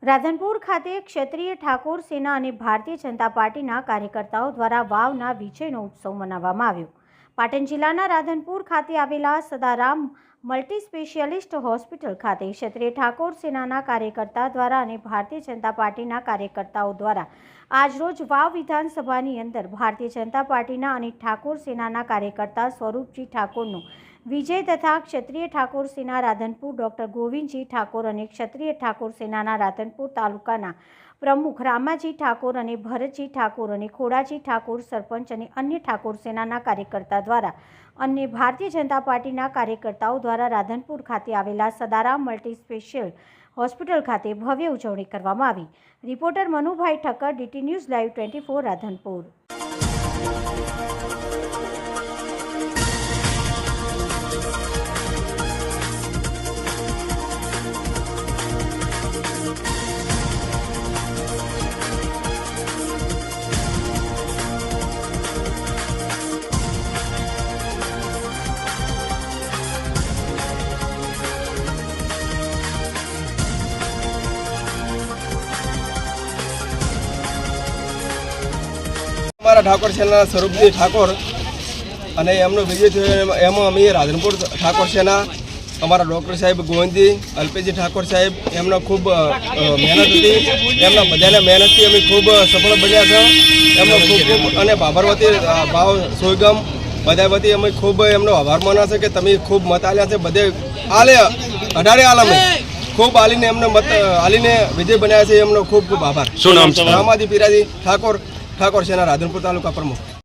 રાધનપુર ખાતે ક્ષત્રિય ઠાકોર સેના અને ભારતીય જનતા પાર્ટીના કાર્યકર્તાઓ દ્વારા વાવના વિજયનો ઉત્સવ મનાવવામાં આવ્યો। પાટણ જિલ્લાના રાધનપુર ખાતે આવેલા સદારામ મલ્ટી સ્પેશિયાલિસ્ટ હોસ્પિટલ ખાતે ક્ષત્રિય ઠાકોર સેનાના કાર્યકર્તા દ્વારા અને ભારતીય જનતા પાર્ટીના કાર્યકર્તાઓ દ્વારા આજરોજ વાવ વિધાનસભાની અંદર ભારતીય જનતા પાર્ટીના અને ઠાકોર સેનાના કાર્યકર્તા સ્વરૂપજી ઠાકોરનો વિજય તથા ક્ષત્રિય ઠાકોર સેના રાધનપુર ડૉક્ટર ગોવિંદજી ઠાકોર અને ક્ષત્રિય ઠાકોર સેનાના રાધનપુર તાલુકાના પ્રમુખ રામાજી ઠાકોર અને ભરતજી ઠાકોર અને ખોડાજી ઠાકોર સરપંચ અને અન્ય ઠાકોર સેનાના કાર્યકર્તા દ્વારા અને ભારતીય જનતા પાર્ટીના કાર્યકર્તાઓ દ્વારા રાધનપુર ખાતે આવેલા સદારામ મલ્ટી સ્પેશિયલ હોસ્પિટલ ખાતે ભવ્ય ઉજવણી કરવામાં આવી। Reporter Manubhai Thakkar, DT news live 24 Radhanpur. हमारा ठाकुर सेना स्वरूपजी ठाकुर અને એમનો વિજય થયો એમાં અમે રાધનપુર ઠાકોર સેના અમારા ડૉક્ટર સાહેબ ગોવિંદજી અલ્પેજી ઠાકોર સાહેબ એમનો ખૂબ મહેનત હતી। એમના બધાના મહેનતથી અમે ખૂબ સફળ બન્યા છે। એમનો ખૂબ અને બાબરવતી ભાવ સોયગમ બધા વતી અમે ખૂબ એમનો આભાર માન્યા છે કે તમે ખૂબ મત આલ્યા છે। બધે આલે 18 આલમે ખૂબ આલીને એમને મત આલીને વિજય બન્યા છે। એમનો ખૂબ ખૂબ આભાર। શું નામ છે? રામાજી પીરાજી ઠાકોર, ઠાકોર સેના રાધનપુર તાલુકા પ્રમુખ।